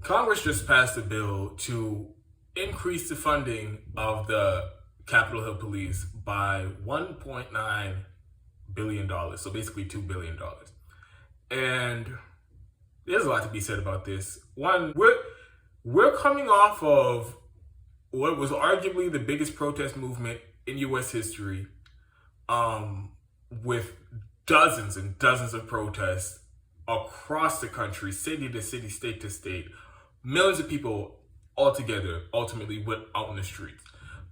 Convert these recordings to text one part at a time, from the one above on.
Congress just passed a bill to increase the funding of the Capitol Hill Police by $1.9 billion. So basically $2 billion. And there's a lot to be said about this. One, we're coming off of what was arguably the biggest protest movement in U.S. history, with dozens and dozens of protests across the country, city to city, state to state. Millions of people altogether ultimately went out in the streets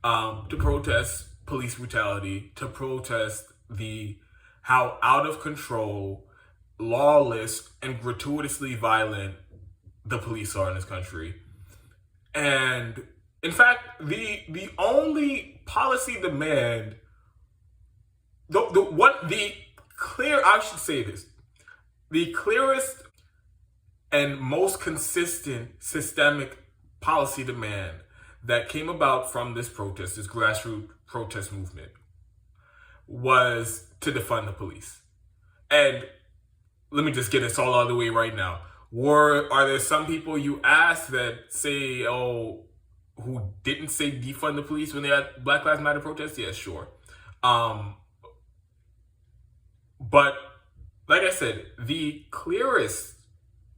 to protest police brutality, to protest how out of control, lawless, and gratuitously violent the police are in this country. And in fact, the only policy demand, the clearest and most consistent systemic policy demand that came about from this grassroots protest movement, was to defund the police. And let me just get this all out of the way right now. Are there some people you ask that say, who didn't say defund the police when they had Black Lives Matter protests? Yeah, sure. But like I said, the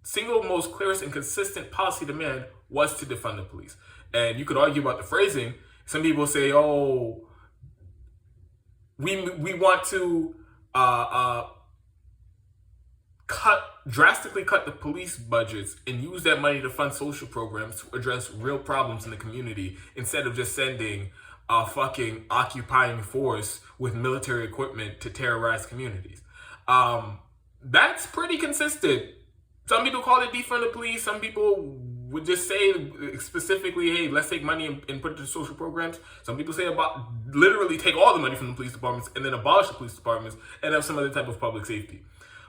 single most clearest and consistent policy demand was to defund the police. And you could argue about the phrasing. Some people say, we want to drastically cut the police budgets and use that money to fund social programs to address real problems in the community, instead of just sending a fucking occupying force with military equipment to terrorize communities. That's pretty consistent. Some people call it defund the police. Some people would just say specifically, hey, let's take money and put it to social programs. Some people say about literally take all the money from the police departments and then abolish the police departments and have some other type of public safety.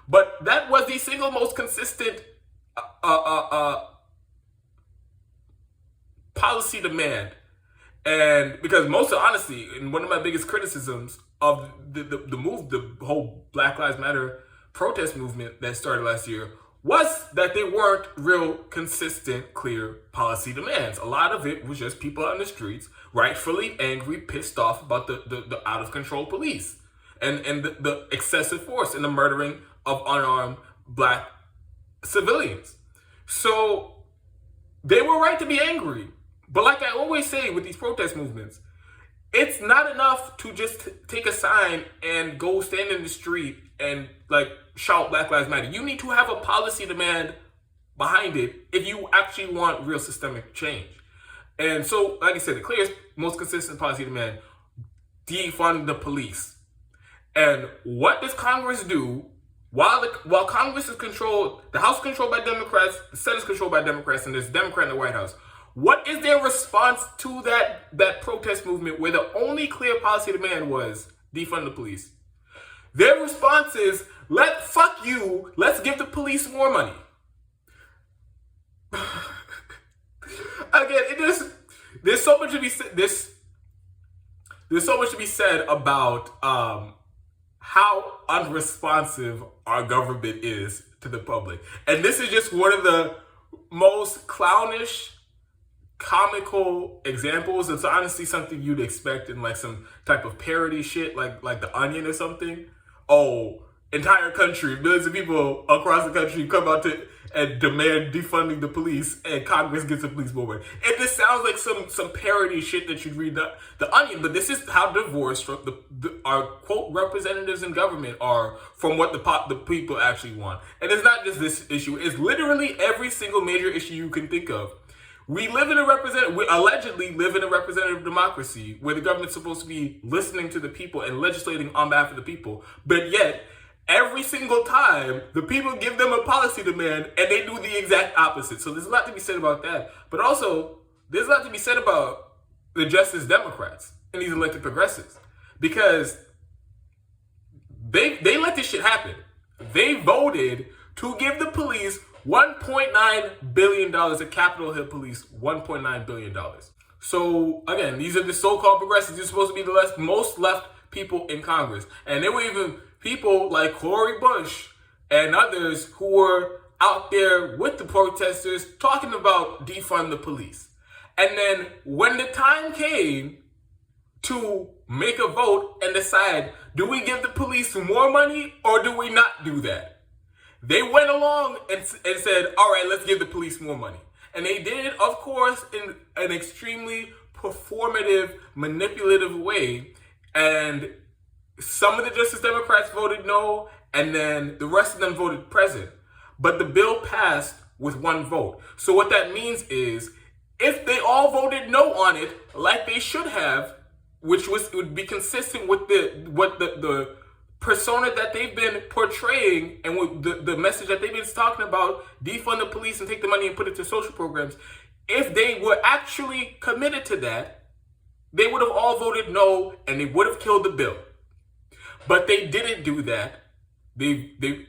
But that was the single most consistent policy demand. And because most honestly, and one of my biggest criticisms of the whole Black Lives Matter protest movement that started last year, was that they weren't real consistent, clear policy demands. A lot of it was just people on the streets, rightfully angry, pissed off about the out of control police and the excessive force and the murdering of unarmed Black civilians. So they were right to be angry. But like I always say with these protest movements, it's not enough to just take a sign and go stand in the street and shout Black Lives Matter. You need to have a policy demand behind it if you actually want real systemic change. And so, like I said, the clearest, most consistent policy demand, defund the police. And what does Congress do? While Congress is controlled, the House is controlled by Democrats, the Senate is controlled by Democrats, and there's a Democrat in the White House. What is their response to that protest movement where the only clear policy demand was defund the police? Their response is, fuck you, let's give the police more money. Again, there's so much to be said. There's so much to be said about how unresponsive our government is to the public. And this is just one of the most clownish, comical examples. It's honestly something you'd expect in some type of parody shit, like The Onion or something. Entire country, millions of people across the country come out and demand defunding the police, and Congress gets the police more money. And this sounds like some parody shit that you'd read the Onion, but this is how divorced from our quote representatives in government are from what the people actually want. And it's not just this issue; it's literally every single major issue you can think of. We allegedly live in a representative democracy where the government's supposed to be listening to the people and legislating on behalf of the people, but yet every single time, the people give them a policy demand and they do the exact opposite. So there's a lot to be said about that. But also, there's a lot to be said about the Justice Democrats and these elected progressives. Because they let this shit happen. They voted to give the police $1.9 billion, the Capitol Hill Police, $1.9 billion. So again, these are the so-called progressives. These are supposed to be the most left people in Congress. And there were even people like Cori Bush and others who were out there with the protesters talking about defund the police. And then when the time came to make a vote and decide, do we give the police more money or do we not do that? They went along and said, all right, let's give the police more money. And they did it, of course, in an extremely performative, manipulative way. And some of the Justice Democrats voted no, and then the rest of them voted present. But the bill passed with one vote. So what that means is, if they all voted no on it, like they should have, which would be consistent with the persona that they've been portraying and with the message that they've been talking about, defund the police and take the money and put it to social programs. If they were actually committed to that, they would have all voted no and they would have killed the bill. But they didn't do that.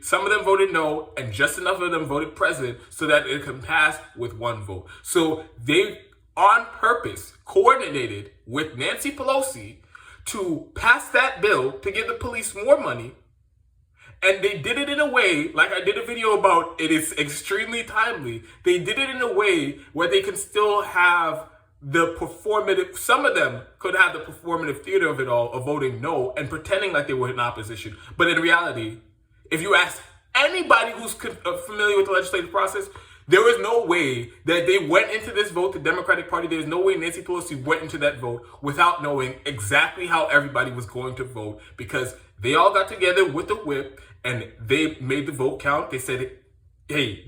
Some of them voted no, and just enough of them voted present so that it can pass with one vote. So they, on purpose, coordinated with Nancy Pelosi to pass that bill to give the police more money. And they did it in a way, like I did a video about, it is extremely timely. They did it in a way where they can still have the performative, some of them could have the performative theater of it all, of voting no and pretending like they were in opposition. But in reality, if you ask anybody who's familiar with the legislative process, there is no way that they went into this vote, the Democratic Party, there is no way Nancy Pelosi went into that vote without knowing exactly how everybody was going to vote, because they all got together with the whip and they made the vote count. They said, hey,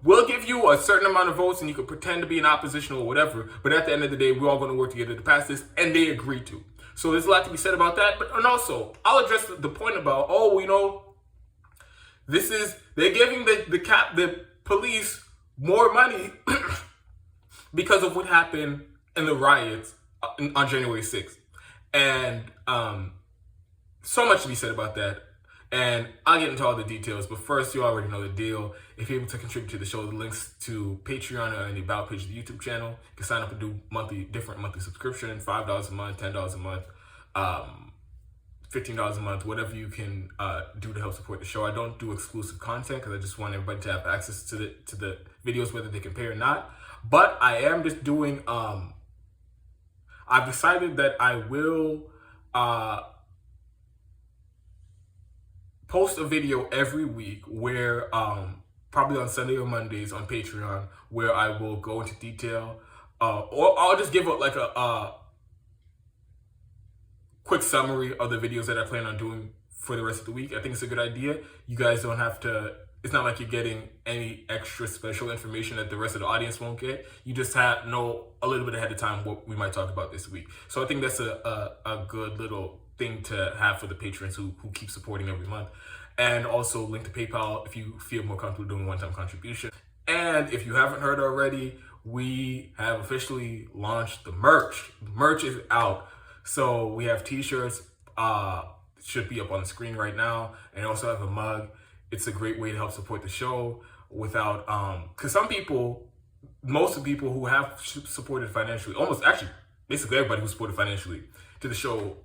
we'll give you a certain amount of votes and you can pretend to be in opposition or whatever, but at the end of the day, we're all going to work together to pass this, and they agreed to. So there's a lot to be said about that. And also, I'll address the point about, they're giving the police more money because of what happened in the riots on January 6th. And so much to be said about that. And I'll get into all the details, but first, you already know the deal. If you're able to contribute to the show, the links to Patreon are in the About page of the YouTube channel. You can sign up and do different monthly subscription, $5 a month, $10 a month, $15 a month, whatever you can do to help support the show. I don't do exclusive content because I just want everybody to have access to the videos, whether they can pay or not. But I am just doing, I've decided that I will post a video every week where, probably on Sunday or Mondays on Patreon, where I will go into detail, or I'll just give a quick summary of the videos that I plan on doing for the rest of the week. I think it's a good idea. You guys don't have to, it's not like you're getting any extra special information that the rest of the audience won't get. You just know a little bit ahead of time what we might talk about this week. So I think that's a good little thing to have for the patrons who keep supporting every month. And also link to PayPal if you feel more comfortable doing a one-time contribution. And if you haven't heard already, we have officially launched the merch. The merch is out. So we have t-shirts, should be up on the screen right now, and also have a mug. It's a great way to help support the show without, because most of the people who have supported financially, basically everybody who supported financially to the show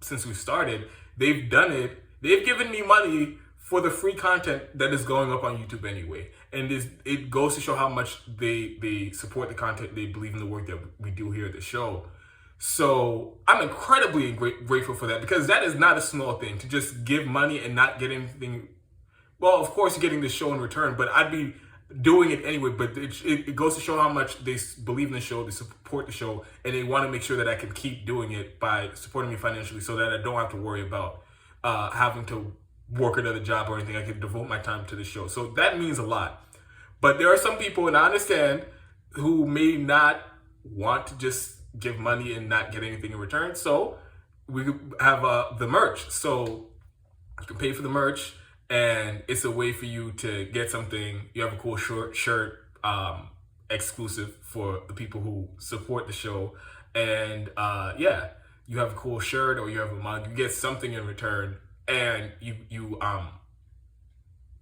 since we started, they've given me money for the free content that is going up on YouTube anyway. And it goes to show how much they support the content, they believe in the work that we do here at the show. So I'm incredibly grateful for that, because that is not a small thing, to just give money and not get anything. Well, of course, you're getting the show in return, but I'd be doing it anyway. But it goes to show how much they believe in the show, they support the show, and they want to make sure that I can keep doing it by supporting me financially, so that I don't have to worry about having to work another job or anything. I can devote my time to the show. So that means a lot. But there are some people, and I understand, who may not want to just give money and not get anything in return. So we have the merch. So you can pay for the merch, and it's a way for you to get something. You have a cool shirt, exclusive for the people who support the show. And you have a cool shirt, or you have a mug. You get something in return, and you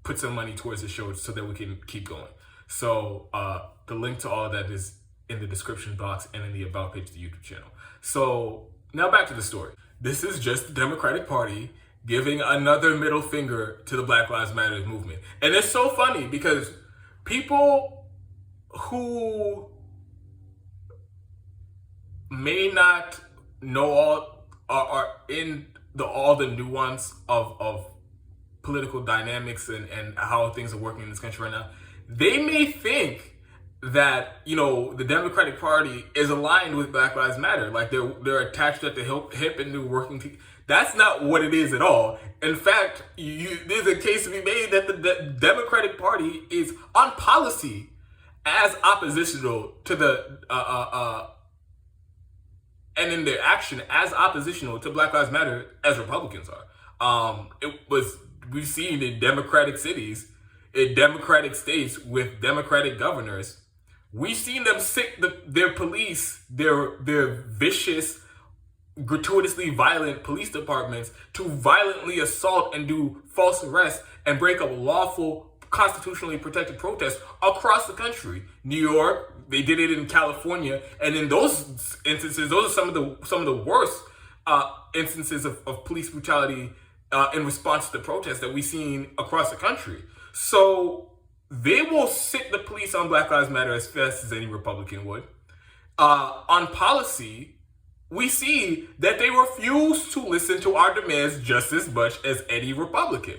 put some money towards the show so that we can keep going. So the link to all of that is in the description box and in the About page of the YouTube channel. So now back to the story. This is just the Democratic Party giving another middle finger to the Black Lives Matter movement. And it's so funny because people who may not know all are in all the nuance of political dynamics and how things are working in this country right now, they may think that, you know, the Democratic Party is aligned with Black Lives Matter, like they're attached at the hip and they're working to. That's not what it is at all. In fact, there's a case to be made that the Democratic Party is on policy as oppositional to the and in their action as oppositional to Black Lives Matter as Republicans are. We've seen in Democratic cities, in Democratic states with Democratic governors, we've seen them sick their police, their vicious, gratuitously violent police departments to violently assault and do false arrests and break up lawful, constitutionally protected protests across the country. New York, they did it in California, and in those instances, those are some of the worst instances of police brutality in response to the protests that we've seen across the country. So they will sit the police on Black Lives Matter as fast as any Republican would. On policy, we see that they refuse to listen to our demands just as much as any Republican.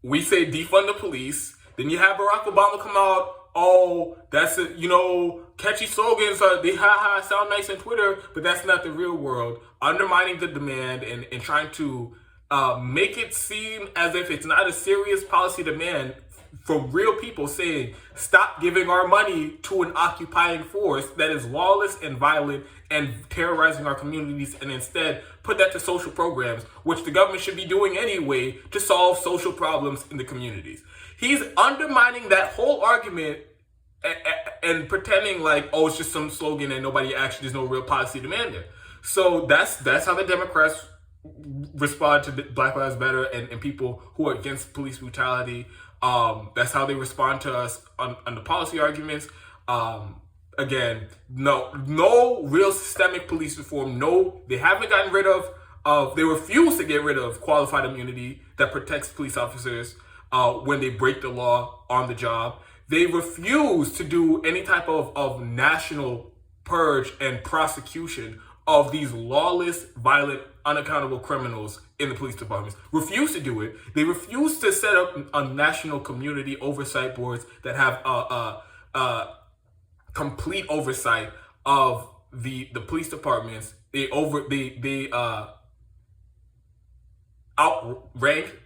We say defund the police, then you have Barack Obama come out, oh, that's it, you know, catchy slogans, they sound nice on Twitter, but that's not the real world, undermining the demand and trying to make it seem as if it's not a serious policy demand from real people saying, stop giving our money to an occupying force that is lawless and violent and terrorizing our communities, and instead put that to social programs, which the government should be doing anyway to solve social problems in the communities. He's undermining that whole argument and pretending like, oh, it's just some slogan and nobody actually, there's no real policy demand there. So that's how the Democrats respond to Black Lives Matter and people who are against police brutality. That's how they respond to us on the policy arguments. Again, no real systemic police reform. No, they haven't gotten rid of, they refuse to get rid of qualified immunity that protects police officers when they break the law on the job. They refuse to do any type of national purge and prosecution of these lawless, violent, unaccountable criminals in the police departments. Refuse to do it. They refuse to set up a national community oversight boards that have complete oversight of the police departments. They outrank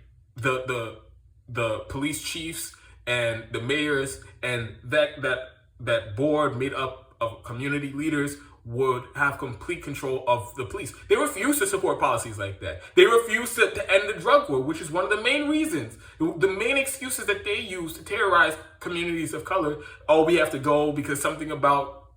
the police chiefs and the mayors, and that board made up of community leaders would have complete control of the police. They refuse to support policies like that. They refuse to end the drug war, which is one of the main reasons, the main excuses that they use to terrorize communities of color. Oh, we have to go because something about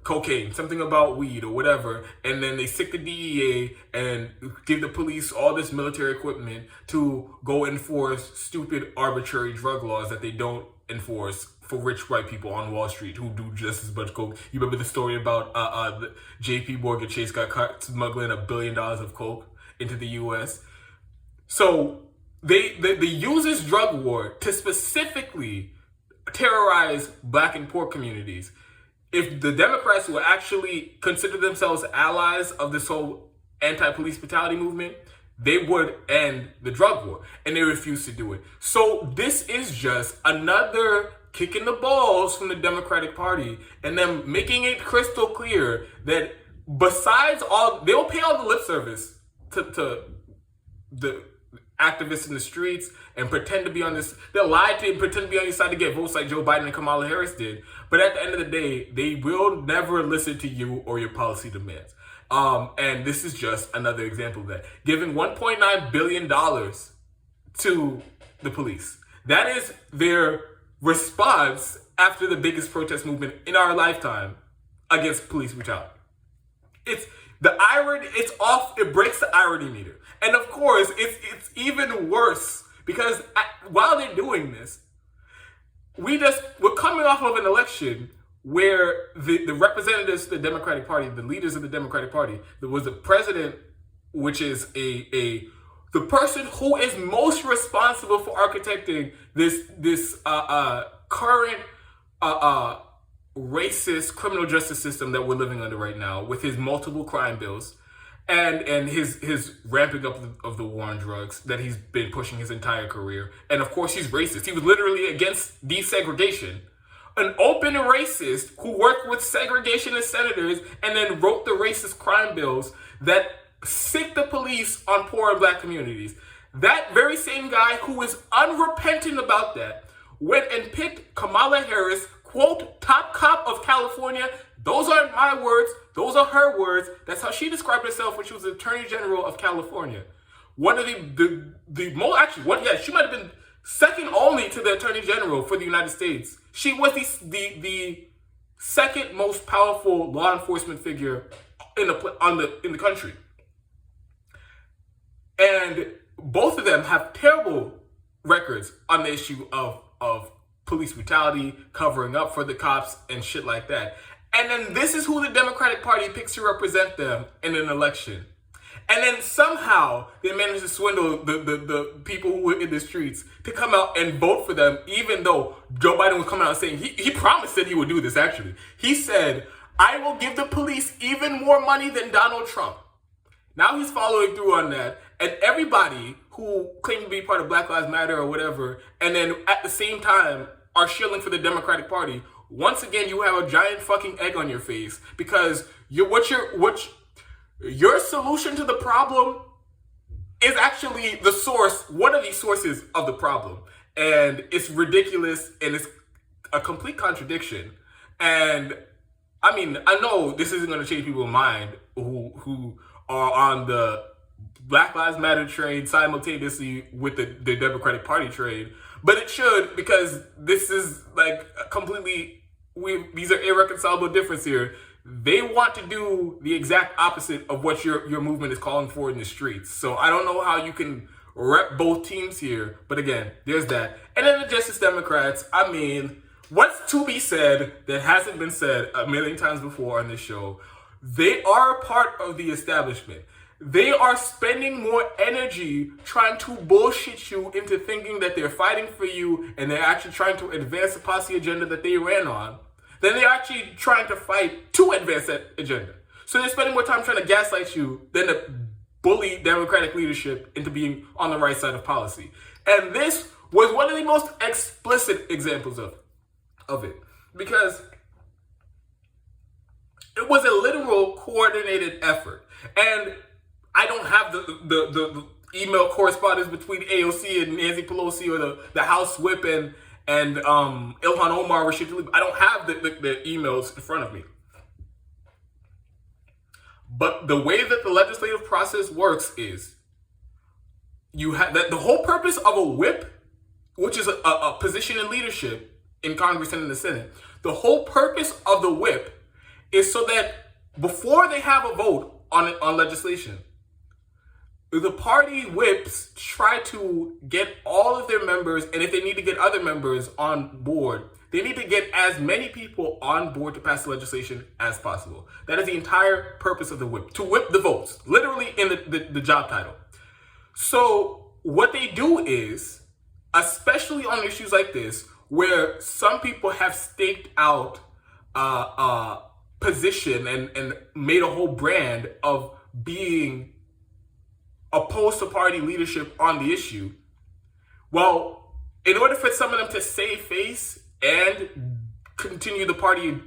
cocaine, something about weed or whatever, and then they sick the DEA and give the police all this military equipment to go enforce stupid, arbitrary drug laws that they don't enforce for rich white people on Wall Street who do just as much coke. You remember the story about JP Morgan Chase got caught smuggling $1 billion of coke into the US. So they use this drug war to specifically terrorize Black and poor communities. If the Democrats who actually consider themselves allies of this whole anti-police brutality movement, they would end the drug war, and they refuse to do it. So this is just another kick in the balls from the Democratic Party, and them making it crystal clear that besides all, they'll pay all the lip service to the activists in the streets and pretend to be on this, they'll lie to you and pretend to be on your side to get votes like Joe Biden and Kamala Harris did. But at the end of the day, they will never listen to you or your policy demands. And this is just another example of that. Giving $1.9 billion to the police. That is their response after the biggest protest movement in our lifetime against police brutality. It's the irony, it's off, it breaks the irony meter. And of course, it's even worse because while they're doing this, we're coming off of an election where the representatives of the Democratic Party, the leaders of the Democratic Party, there was a president, which is a the person who is most responsible for architecting this current racist criminal justice system that we're living under right now, with his multiple crime bills and his ramping up of the war on drugs that he's been pushing his entire career. And of course, he's racist. He was literally against desegregation. An open racist who worked with segregationist senators and then wrote the racist crime bills that sick the police on poor and black communities. That very same guy who is unrepentant about that went and picked Kamala Harris, quote, top cop of California. Those aren't my words. Those are her words. That's how she described herself when she was the Attorney General of California. One of the most, actually, she might have been second only to the Attorney General for the United States. She was the second most powerful law enforcement figure in the country. And both of them have terrible records on the issue of police brutality, covering up for the cops, and shit like that. And then this is who the Democratic Party picks to represent them in an election. And then somehow they manage to swindle the people who were in the streets to come out and vote for them, even though Joe Biden was coming out saying, he promised that he would do this, actually. He said, I will give the police even more money than Donald Trump. Now he's following through on that. And everybody who claimed to be part of Black Lives Matter or whatever, and then at the same time are shilling for the Democratic Party, once again, you have a giant fucking egg on your face, because your solution to the problem is actually the source, one of the sources of the problem. And it's ridiculous, and it's a complete contradiction. And I mean, I know this isn't going to change people's mind who are on the Black Lives Matter train simultaneously with the Democratic Party train, but it should, because this is like these are irreconcilable differences here. They want to do the exact opposite of what your movement is calling for in the streets. So I don't know how you can rep both teams here, but again, there's that. And then the Justice Democrats, I mean, what's to be said that hasn't been said a million times before on this show? They are a part of the establishment. They are spending more energy trying to bullshit you into thinking that they're fighting for you and they're actually trying to advance the policy agenda that they ran on, than they're actually trying to fight to advance that agenda. So they're spending more time trying to gaslight you than to bully Democratic leadership into being on the right side of policy. And this was one of the most explicit examples of it. Because it was a literal coordinated effort. And I don't have the email correspondence between AOC and Nancy Pelosi, or the House Whip and Ilhan Omar, Rashid Tlaib. I don't have the emails in front of me. But the way that the legislative process works is you have that the whole purpose of a whip, which is a position in leadership in Congress and in the Senate, the whole purpose of the whip is so that before they have a vote on legislation, the party whips try to get all of their members, and if they need to get other members on board, they need to get as many people on board to pass the legislation as possible. That is the entire purpose of the whip, to whip the votes, literally in the job title. So what they do is, especially on issues like this, where some people have staked out position and made a whole brand of being opposed to party leadership on the issue, well, in order for some of them to save face and continue the party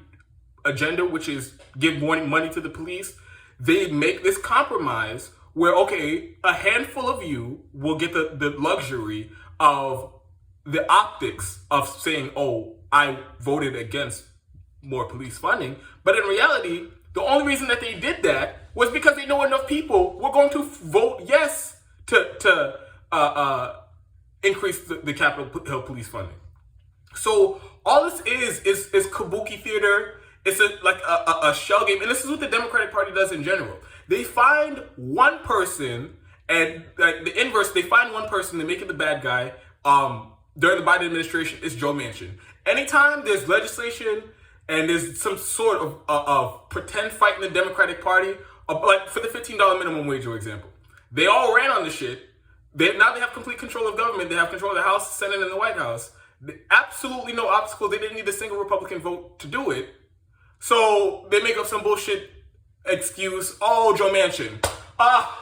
agenda, which is give more money to the police, they make this compromise where, okay, a handful of you will get the luxury of the optics of saying, oh, I voted against more police funding. But in reality, the only reason that they did that was because they know enough people were going to vote yes to increase the Capitol Hill police funding. So all this is kabuki theater. It's like a shell game. And this is what the Democratic Party does in general. They find one person, and like the inverse, they find one person, they make it the bad guy. During the Biden administration, it's Joe Manchin. Anytime there's legislation and there's some sort of pretend fight in the Democratic Party, like for the $15 minimum wage, for example, they all ran on the shit. Now they have complete control of government. They have control of the House, Senate, and the White House. Absolutely no obstacle. They didn't need a single Republican vote to do it. So they make up some bullshit excuse. Oh, Joe Manchin.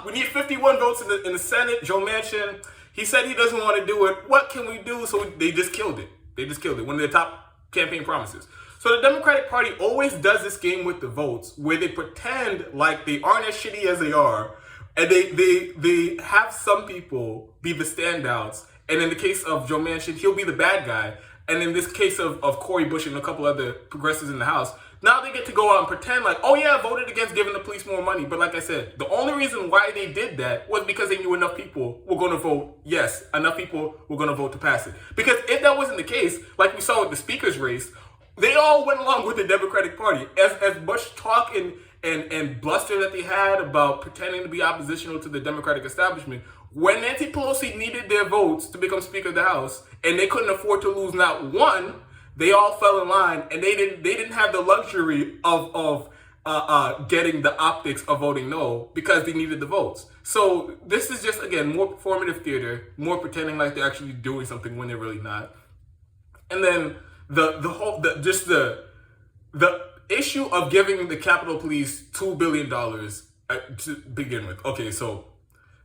We need 51 votes in the Senate. Joe Manchin, he said he doesn't want to do it. What can we do? So they just killed it. They just killed it. One of their top campaign promises. So the Democratic Party always does this game with the votes where they pretend like they aren't as shitty as they are. And they have some people be the standouts. And in the case of Joe Manchin, he'll be the bad guy. And in this case of Cory Bush and a couple other progressives in the House, now they get to go out and pretend like, oh yeah, I voted against giving the police more money. But like I said, the only reason why they did that was because they knew enough people were going to vote yes. Enough people were going to vote to pass it. Because if that wasn't the case, like we saw with the speaker's race, they all went along with the Democratic Party. As much talk and bluster that they had about pretending to be oppositional to the Democratic establishment, when Nancy Pelosi needed their votes to become Speaker of the House, and they couldn't afford to lose not one, they all fell in line, and they didn't have the luxury of getting the optics of voting no because they needed the votes. So this is just, again, more performative theater, more pretending like they're actually doing something when they're really not. And then the issue of giving the Capitol Police $2 billion to begin with. Okay, so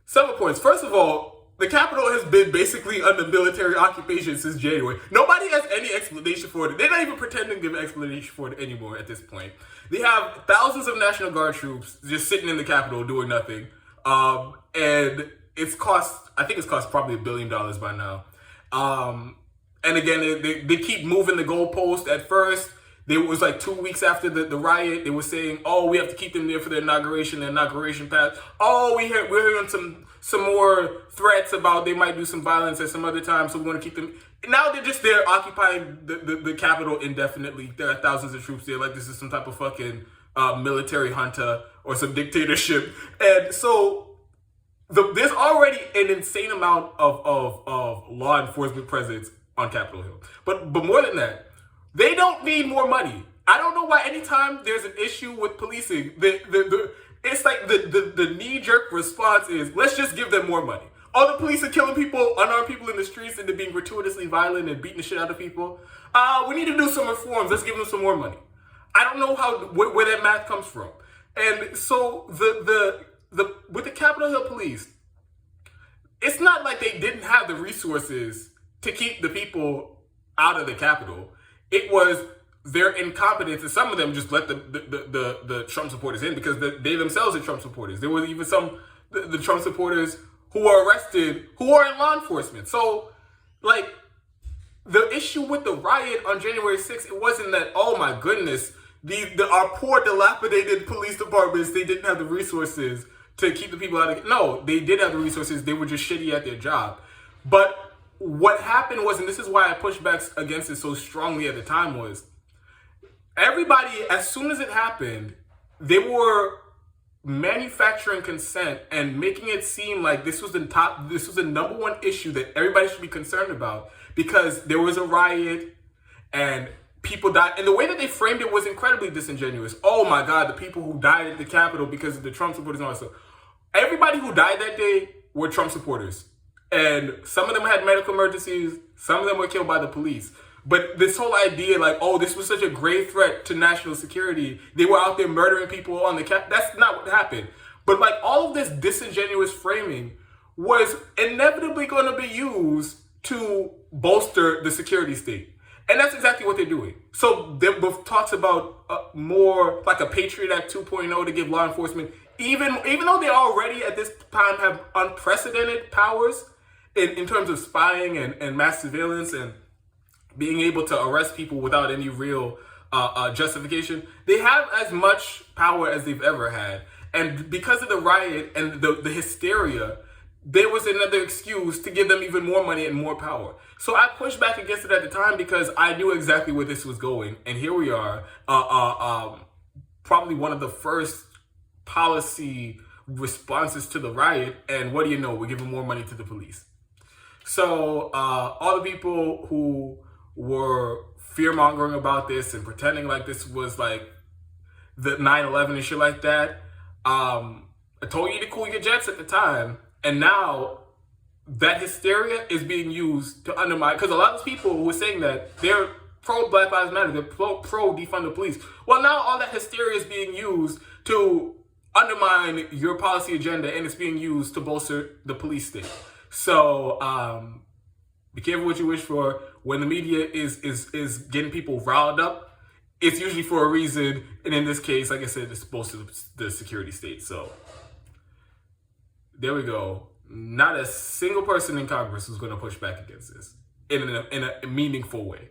several points. First of all, the Capitol has been basically under military occupation since January. Nobody has any explanation for it. They're not even pretending to give an explanation for it anymore at this point. They have thousands of National Guard troops just sitting in the Capitol doing nothing. And I think it's cost probably $1 billion by now. And again, they keep moving the goalpost. At first, it was like 2 weeks after the riot. They were saying, oh, we have to keep them there for the inauguration pass. Oh, we're hearing some more threats about they might do some violence at some other time, so we want to keep them. Now they're just there occupying the Capitol indefinitely. There are thousands of troops there, like this is some type of fucking military junta or some dictatorship. And so there's already an insane amount of law enforcement presence on Capitol Hill. But more than that, they don't need more money. I don't know why anytime there's an issue with policing, it's like the knee-jerk response is, let's just give them more money. All the police are killing people, unarmed people in the streets, and they're being gratuitously violent and beating the shit out of people. We need to do some reforms. Let's give them some more money. I don't know where that math comes from. And so with the Capitol Hill Police, it's not like they didn't have the resources to keep the people out of the Capitol. It was their incompetence, and some of them just let the Trump supporters in because they themselves are Trump supporters. There was even some the Trump supporters who were arrested who are in law enforcement. So, like, the issue with the riot on January 6th, it wasn't that, oh my goodness, our poor dilapidated police departments, they didn't have the resources to keep the people out of. No, they did have the resources. They were just shitty at their job. But what happened was, and this is why I pushed back against it so strongly at the time, was everybody, as soon as it happened, they were manufacturing consent and making it seem like this was the number one issue that everybody should be concerned about because there was a riot and people died. And the way that they framed it was incredibly disingenuous. Oh my God, the people who died at the Capitol because of the Trump supporters and all that stuff. Everybody who died that day were Trump supporters. And some of them had medical emergencies. Some of them were killed by the police. But this whole idea, like, oh, this was such a grave threat to national security. They were out there murdering people on the cap. That's not what happened. But like all of this disingenuous framing was inevitably going to be used to bolster the security state. And that's exactly what they're doing. So there were talks about more like a Patriot Act 2.0 to give law enforcement, even though they already at this time have unprecedented powers in terms of spying and mass surveillance and being able to arrest people without any real justification. They have as much power as they've ever had. And because of the riot and the hysteria, there was another excuse to give them even more money and more power. So I pushed back against it at the time because I knew exactly where this was going. And here we are, probably one of the first policy responses to the riot. And what do you know? We're giving more money to the police. So all the people who were fear-mongering about this and pretending like this was like the 9/11 and shit like that, I told you to cool your jets at the time. And now that hysteria is being used to undermine, because a lot of people who are saying that they're pro Black Lives Matter, they're pro defund the police. Well, now all that hysteria is being used to undermine your policy agenda, and it's being used to bolster the police state. So be careful what you wish for. When the media is getting people riled up, it's usually for a reason, and in this case, like I said, it's bolster the security state. So there we go. Not a single person in Congress is going to push back against this in a meaningful way.